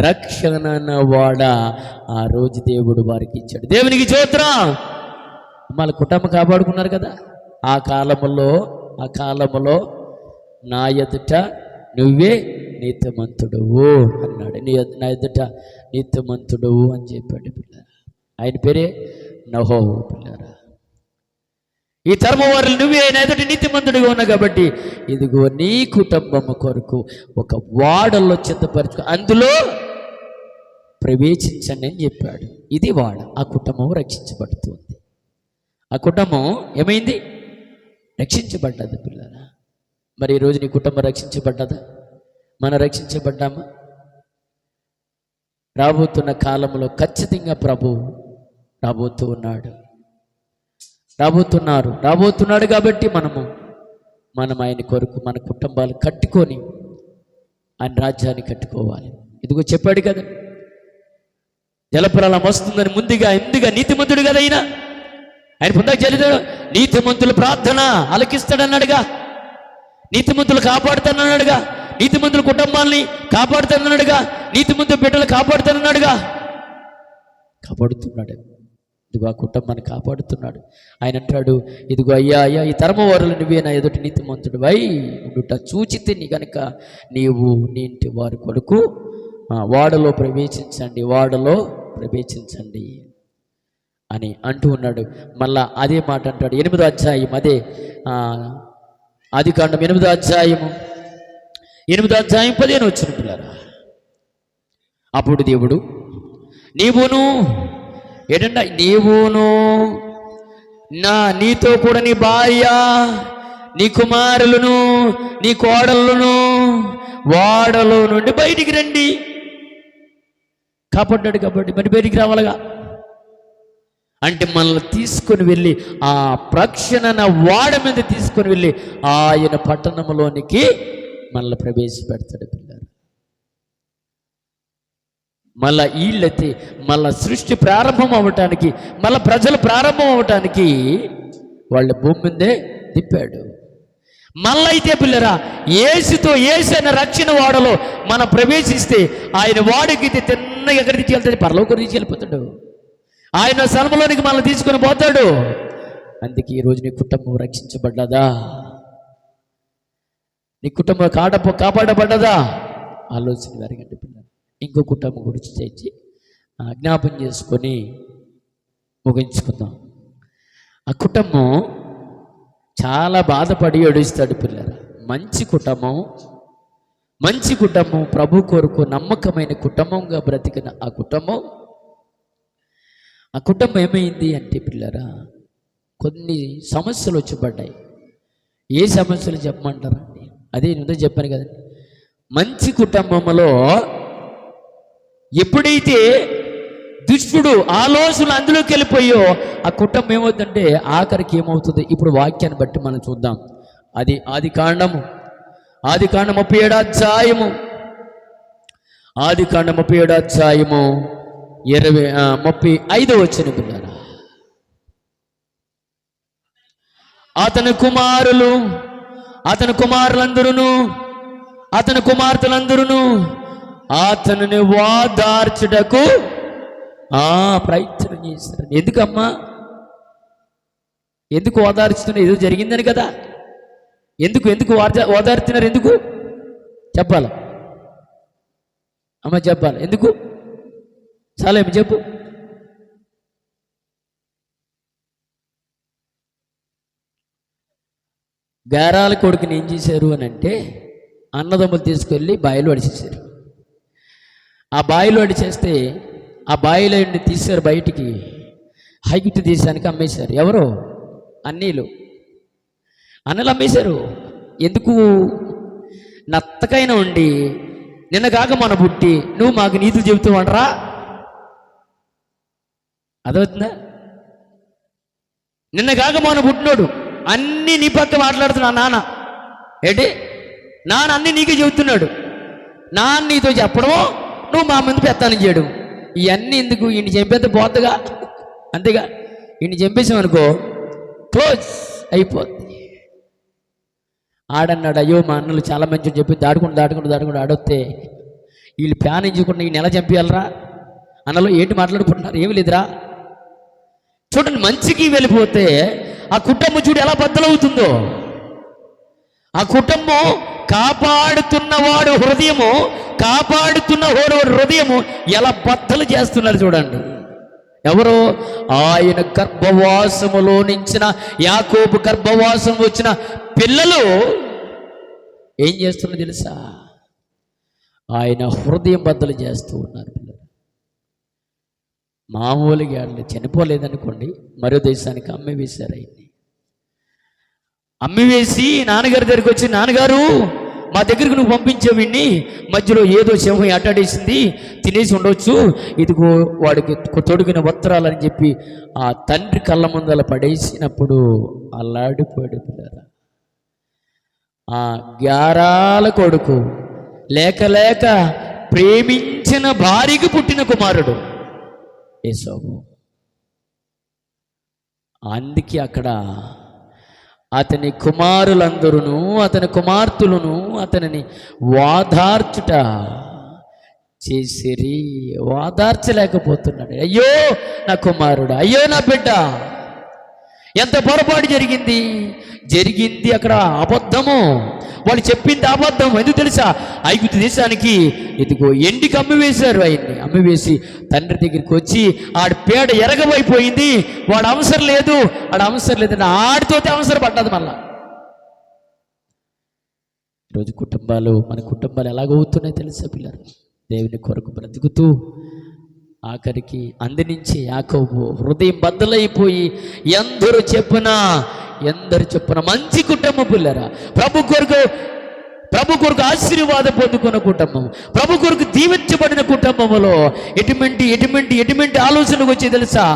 రక్షణ వాడ ఆ రోజు దేవుడు వారికి ఇచ్చాడు. దేవునికి స్తోత్రం. మళ్ళీ కుటుంబం కాపాడుకున్నారు కదా. ఆ కాలములో నా ఎదుట నువ్వే నీతిమంతుడువు అన్నాడు. నా ఎదుట నీతిమంతుడువు అని చెప్పాడు. పిల్లరా, ఆయన పేరే నహోము. పిల్లరా, ఈ తరము వారు నువ్వే నా ఎదుట నీతిమంతుడుగా ఉన్నావు కాబట్టి ఇదిగో నీ కుటుంబము కొరకు ఒక వాడల్లో చిత్తపరచు, అందులో ప్రవేశించండి అని చెప్పాడు. ఇది వాడ. ఆ కుటుంబం రక్షించబడుతుంది. ఆ కుటుంబం ఏమైంది? రక్షించబడ్డది. పిల్లరా, మరి ఈరోజు నీ కుటుంబం రక్షించబడ్డదా? మనం రక్షించబడ్డామా? రాబోతున్న కాలంలో ఖచ్చితంగా ప్రభు రాబోతున్నాడు కాబట్టి మనం ఆయన కొరకు మన కుటుంబాలు కట్టుకొని ఆయన రాజ్యాన్ని కట్టుకోవాలి. ఇదిగో చెప్పాడు కదా, జలప్రలయం వస్తుందని ముందుగా నీతిమంతుడు కదా ఆయన పొందాక చదివాడు. నీతిమంతుల ప్రార్థన ఆలకిస్తాడన్నాడుగా, నీతిమంతులు కాపాడుతానన్నాడుగా, నీతిమంతుల కుటుంబాలని కాపాడుతానన్నాడుగా, నీతిమంతుల బిడ్డలు కాపాడుతానన్నాడుగా. కాపాడుతున్నాడు. ఇదిగో ఆ కుటుంబాన్ని కాపాడుతున్నాడు. ఆయన అంటాడు, ఇదిగో అయ్యా ఈ తరము వారులు నువ్వే నా ఎదుటి నీతిమంతుడు వై ఉండుట చూచితే నీ కనుక నీవు నీ ఇంటి వారి కొడుకు వాడలో ప్రవేశించండి అని అంటూ ఉన్నాడు. మళ్ళా అదే మాట అంటాడు 8వ అధ్యాయం, అదే ఆదికాండం 8వ అధ్యాయం 15 వచ్చిన పిల్లరా. అప్పుడు దేవుడు నీవును ఏంటంటే నీవును నీతో కూడా నీ భార్య, నీ కుమారులను, నీ కోడళ్ళను వాడలో నుండి బయటికి రండి. కాపాడ్డాడు కాబట్టి మరి బయటికి రావాలిగా. అంటే మనల్ని తీసుకొని వెళ్ళి ఆ ప్రక్షణ వాడ మీద తీసుకొని వెళ్ళి ఆయన పట్టణంలోనికి మనల్ని ప్రవేశపెడతాడు పిల్లలు. మళ్ళా వీళ్ళైతే మళ్ళా సృష్టి ప్రారంభం అవ్వటానికి, మళ్ళా ప్రజలు ప్రారంభం అవ్వటానికి వాళ్ళ భూమి మీదే తిప్పాడు. మళ్ళీ అయితే పిల్లరా యేసుతో, యేసు అనే రక్షణ వాడలో మనం ప్రవేశిస్తే ఆయన వాడికి తిన్నగా ఎక్కడ తీసుకెళ్తాడు? పరలోకం తీసుకెళ్ళిపోతాడు. ఆయన స్థలంలోనికి మనల్ని తీసుకొని పోతాడు. అందుకే ఈరోజు నీ కుటుంబం రక్షించబడ్డదా? నీ కుటుంబం కాపాడబడ్డదా? ఆలోచన జరగండి పిల్లలు. ఇంకో కుటుంబం గురించి చేసి జ్ఞాపం చేసుకొని ముగించుకుందాం. ఆ కుటుంబం చాలా బాధపడి ఏడుస్తాడు పిల్లలు. మంచి కుటుంబం, ప్రభు కొరకు నమ్మకమైన కుటుంబంగా బ్రతికిన ఆ కుటుంబం ఏమైంది అంటే పిల్లరా, కొన్ని సమస్యలు వచ్చి పడ్డాయి. ఏ సమస్యలు చెప్పమంటారండి? అదే నేను చెప్పాను కదండి, మంచి కుటుంబంలో ఎప్పుడైతే దుష్టుడు ఆలోచనలు అందులోకి వెళ్ళిపోయో ఆ కుటుంబం ఏమవుతుందంటే ఆఖరికి ఏమవుతుంది? ఇప్పుడు వాక్యాన్ని బట్టి మనం చూద్దాం. అది ఆదికాండం 37వ అధ్యాయము, ఆదికాండం 37వ అధ్యాయము 35వ వచనం పిల్లరా. అతని కుమారులందరూ అతని కుమార్తెలందరూ అతనిని వాదార్చుటకు ప్రయత్నం చేస్తారు. ఎందుకమ్మా? ఎందుకు ఓదార్చుతున్నారు? ఏదో జరిగిందని కదా. ఎందుకు ఓదార్చుతున్నారు? ఎందుకు చెప్పాలి అమ్మ, చెప్పాలి. ఎందుకు? చాలా ఏమి చెప్పు. గారాల కొడుకుని ఏం చేశారు అని అంటే అన్నదమ్ములు తీసుకెళ్ళి బాయిలో అడిచేశారు. ఆ బాయిలో అడిచేస్తే ఆ బాయిలో తీశారు బయటికి, ఐగుప్తు దేశానికి అమ్మేశారు. ఎవరో అన్నీలు అమ్మేశారు. ఎందుకు? నత్తకైనా ఉండి నిన్న కాక మన పుట్టి నువ్వు మాకు నీతులు చెబుతూ అంటరా? అదవుతుందా? నిన్న కాక మన పుట్టినోడు అన్నీ నీ పక్క మాట్లాడుతున్నా. నాన్న ఏంటి? నాన్న అన్నీ నీకే చెబుతున్నాడు. నాన్న నీతో చెప్పడమో నువ్వు మా ముందు పెత్తానం చేయడం, ఇవన్నీ ఎందుకు? ఈయన చంపేస్తే పోతుందిగా. అంతేగా, ఈయన చంపేసామనుకో క్లోజ్ అయిపోద్ది. ఆడన్నాడు, అయ్యో మా అన్నలు చాలా మంచి చెప్పి దాడుకుంటూ ఆడొస్తే వీళ్ళు ప్లాన్ ఎంచుకుంటే ఈయన ఎలా చంపేయాలరా? అన్నలో ఏంటి మాట్లాడుకుంటున్నారు? ఏమి లేదురా. చూడండి, మంచికి వెళ్ళిపోతే ఆ కుటుంబం చూడు ఎలా బద్దలవుతుందో. ఆ కుటుంబం కాపాడుతున్నవాడు హృదయము ఎలా బద్దలు చేస్తున్నారు చూడండి. ఎవరో ఆయన గర్భవాసములో నుంచిన యాకోబు గర్భవాసం వచ్చిన పిల్లలు ఏం చేస్తున్నారు తెలుసా? ఆయన హృదయం బద్దలు చేస్తూ ఉన్నారు పిల్లలు. మామూలుగా చనిపోలేదనుకోండి, మరో దేశానికి అమ్మివేశారు. ఆయన్ని అమ్మివేసి నాన్నగారి దగ్గరికి వచ్చి, నాన్నగారు మా దగ్గరికి నువ్వు పంపించావు, వీడిని మధ్యలో ఏదో సింహం అట్టాడేసింది, తినేసి ఉండొచ్చు, ఇదిగో వాడికి తొడిగిన వస్త్రాలని చెప్పి ఆ తండ్రి కళ్ళ ముందల పడేసినప్పుడు అల్లాడిపోయాడు పిల్లరా. ఆ గారాల కొడుకు లేక ప్రేమించిన భార్యకు పుట్టిన కుమారుడు ఏసావు. అందుకే అక్కడ అతని కుమారులందరూ అతని కుమార్తెలను అతనిని వాదార్చుట చేసిరి. వాదార్చలేకపోతున్నాడు. అయ్యో నా కుమారుడు, అయ్యో నా బిడ్డ. ఎంత పొరపాటు జరిగింది అక్కడ అబద్ధము. వాళ్ళు చెప్పింది అబద్ధం. ఎందుకు తెలుసా? ఐగుప్తు దేశానికి ఇదిగో ఎండికి అమ్మివేశారు. ఆయన్ని అమ్మివేసి తండ్రి దగ్గరికి వచ్చి ఆడి పేడ ఎరగబైపోయింది, వాడు అవసరం లేదు ఆడితోటి అవసరం పడ్డది. మళ్ళా ఈరోజు మన కుటుంబాలు ఎలాగవుతున్నాయి తెలుసా పిల్లలు? దేవుని కొరకు బ్రతుకుతూ ఆఖరికి అందినించి యాకోబు హృదయం బద్దలైపోయి ఎందరు చెప్పున మంచి కుటుంబం పిల్లరా, ప్రభు కొరకు ఆశీర్వాదం పొందుకున్న కుటుంబం, ప్రభు కొరకు దీవించబడిన కుటుంబంలో ఎటువంటి ఆలోచనకు వచ్చి తెలుసా,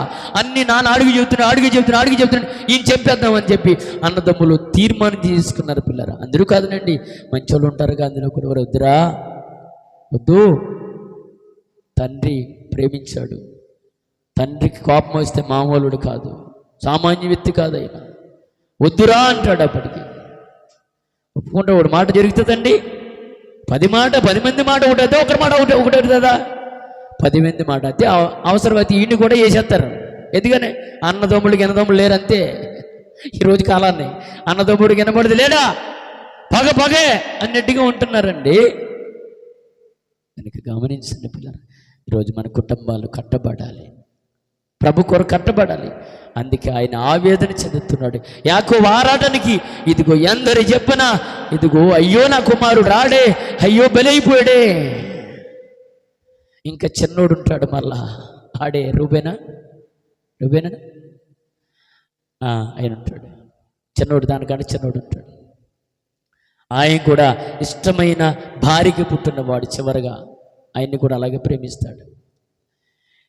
అన్ని నాన్న అడుగు చెబుతున్నాడు ఈయన చెప్పేద్దామని చెప్పి అన్నదమ్ములు తీర్మానం తీసుకున్నారు పిల్లరా. అందరూ కాదునండి, మంచోళ్ళు ఉంటారుగా, అందులో కూడా వద్దు. తండ్రి ప్రేమించాడు, తండ్రికి కోపం వస్తే మామూలుడు కాదు, సామాన్య వ్యక్తి కాదు ఆయన. వద్దురా అంటాడు. అప్పటికి ఒప్పుకుంటే ఒకటి మాట జరుగుతుందండి, 10 మంది మాట ఒకటి అయితే ఒకరి మాట ఒకటి కదా, 10 మంది మాట అయితే అవసరమైతే ఈయన్ని కూడా వేసేస్తారు. ఎందుకని ఎనదమ్ములు లేరు అంతే. ఈరోజు కాలాన్ని అన్నదమ్ముడికి వినబడిది లేడా, పగే అన్నట్టుగా ఉంటున్నారండి. కనుక గమనించండి పిల్లలు, ఈరోజు మన కుటుంబాలు కట్టబడాలి, ప్రభు కొరకు కట్టబడాలి. అందుకే ఆయన ఆవేదన చెందుతున్నాడు. యాకోబు ఆరాటానికి ఇదిగో ఎందరు చెప్పనా, ఇదిగో అయ్యో నా కుమారుడు రాడే, అయ్యో బలైపోయాడే. ఇంకా చిన్నోడు ఉంటాడు మళ్ళా, ఆడే రూబేనా ఆయన ఉంటాడు. చిన్నోడు, దానికంటే చిన్నోడు ఉంటాడు. ఆయన కూడా ఇష్టమైన భార్యకి పుట్టినవాడు. చివరగా ఆయన్ని కూడా అలాగే ప్రేమిస్తాడు.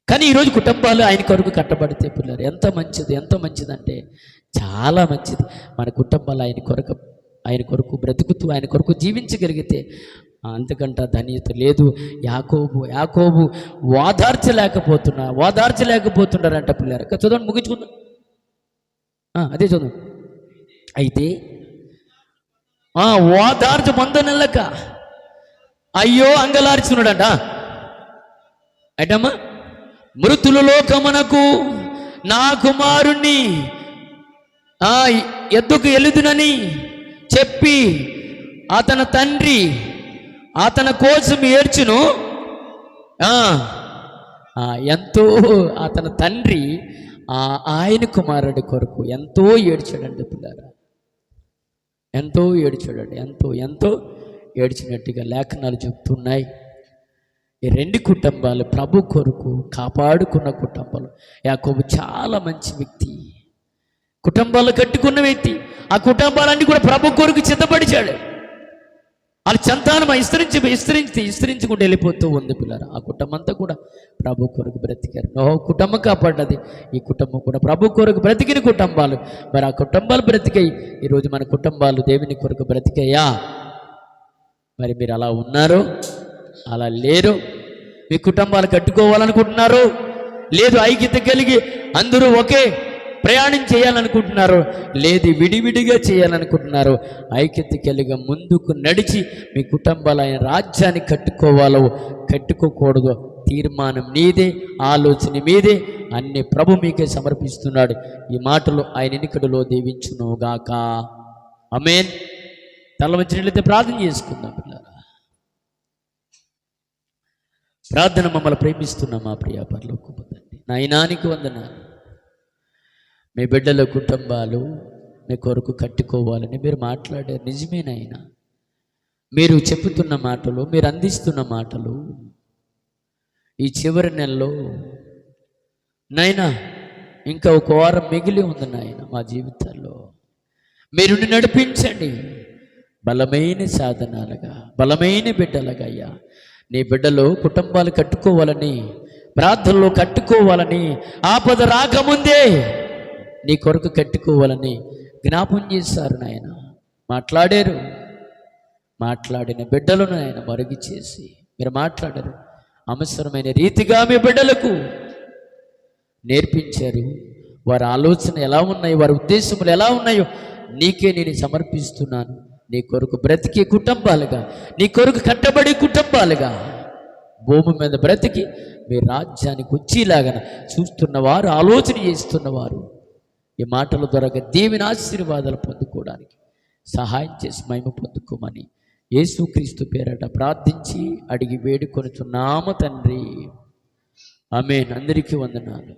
కానీ ఈరోజు కుటుంబాలు ఆయన కొరకు కట్టబడితే పిల్లలు ఎంత మంచిది అంటే చాలా మంచిది. మన కుటుంబాలు ఆయన కొరకు బ్రతుకుతూ ఆయన కొరకు జీవించగలిగితే అంతకంటే ధన్యత లేదు. యాకోబు ఓదార్చలేకపోతున్నారంట పిల్లలు. చదవండి, ముగించుకుందాం. అదే చదువు. అయితే ఓదార్చ పొందనెల్లక అయ్యో అంగలార్చున్నాడంట. అటమ్మా, మృతుల లోకమునకు నా కుమారుణ్ణి ఎద్దుకు ఎలుదునని చెప్పి అతని తండ్రి అతని కోసం ఏడ్చును. ఎంతో అతని తండ్రి ఆయన కుమారుడి కొరకు ఎంతో ఏడ్చాడండి పిల్లారా, ఎంతో ఏడ్చినట్టుగా లేఖనాలు చెప్తున్నాయి. ఈ 2 కుటుంబాలు ప్రభు కొరకు కాపాడుకున్న కుటుంబాలు. యాకోబు చాలా మంచి వ్యక్తి, కుటుంబాలు కట్టుకున్న వ్యక్తి. ఆ కుటుంబాలన్నీ కూడా ప్రభు కొరకు సిద్ధపడిచాడు. వాళ్ళ సంతానం విస్తరించుకుంటూ వెళ్ళిపోతూ ఉంది పిల్లరా. ఆ కుటుంబం అంతా కూడా ప్రభు కొరకు బ్రతికారు. కుటుంబం కాపాడినది, ఈ కుటుంబం కూడా ప్రభు కొరకు బ్రతికిన కుటుంబాలు. మరి ఆ కుటుంబాలు బ్రతికాయి. ఈరోజు మన కుటుంబాలు దేవుని కొరకు బ్రతికాయా? మరి మీరు అలా ఉన్నారు, అలా లేరు. మీ కుటుంబాలు కట్టుకోవాలనుకుంటున్నారు, లేదు ఐక్యత కలిగి అందరూ ఒకే ప్రయాణం చేయాలనుకుంటున్నారు, లేదు విడివిడిగా చేయాలనుకుంటున్నారు. ఐక్యత కలిగి ముందుకు నడిచి మీ కుటుంబాలు ఆయన రాజ్యాన్ని కట్టుకోకూడదు. తీర్మానం నీదే, ఆలోచన మీదే. అన్ని ప్రభు మీకే సమర్పిస్తున్నాడు. ఈ మాటలు ఆయన ఎన్నికడులో దీవించునుగాక. ఆమేన్. తల వంచినట్లయితే ప్రార్థన చేసుకుందాం పిల్లరా. ప్రార్థన. మమ్మల్ని ప్రేమిస్తున్న మా ప్రియ పరలోకపు తండ్రి, నాయనానికి వందనాలు. మీ బిడ్డల కుటుంబాలు మీ కొరకు కట్టుకోవాలని మీరు మాట్లాడారు. నిజమేనైనా మీరు చెప్పుతున్న మాటలు, మీరు అందిస్తున్న మాటలు ఈ చివరి నెలలో నాయనా ఇంకా ఒక వారం మిగిలి ఉంది నాయన. మా జీవితాల్లో మీరు నడిపించండి, బలమైన సాధనాలుగా, బలమైన బిడ్డలుగా. అయ్యా, నీ బిడ్డలు కుటుంబాలు కట్టుకోవాలని, ప్రార్థనలో కట్టుకోవాలని, ఆపద రాకముందే నీ కొరకు కట్టుకోవాలని జ్ఞాపం చేశారు నాయన. మాట్లాడిన బిడ్డలను ఆయన మరుగు చేసి మీరు మాట్లాడారు. అవసరమైన రీతిగా మీ బిడ్డలకు నేర్పించారు. వారి ఆలోచన ఎలా ఉన్నాయి, వారి ఉద్దేశములు ఎలా ఉన్నాయో నీకే నేను సమర్పిస్తున్నాను. నీ కొరకు బ్రతికే కుటుంబాలుగా, నీ కొరకు కట్టబడే కుటుంబాలుగా భూమి మీద బ్రతికి మీ రాజ్యానికి వచ్చేలాగా చూస్తున్నవారు, ఆలోచన చేస్తున్నవారు ఈ మాటల ద్వారా దేవుని ఆశీర్వాదాలు పొందుకోవడానికి సహాయం చేసి మహిమ పొందుకోమని యేసుక్రీస్తు పేరట ప్రార్థించి అడిగి వేడుకొనుచున్నాము తండ్రి. ఆమేన్. అందరికీ వందనాలు.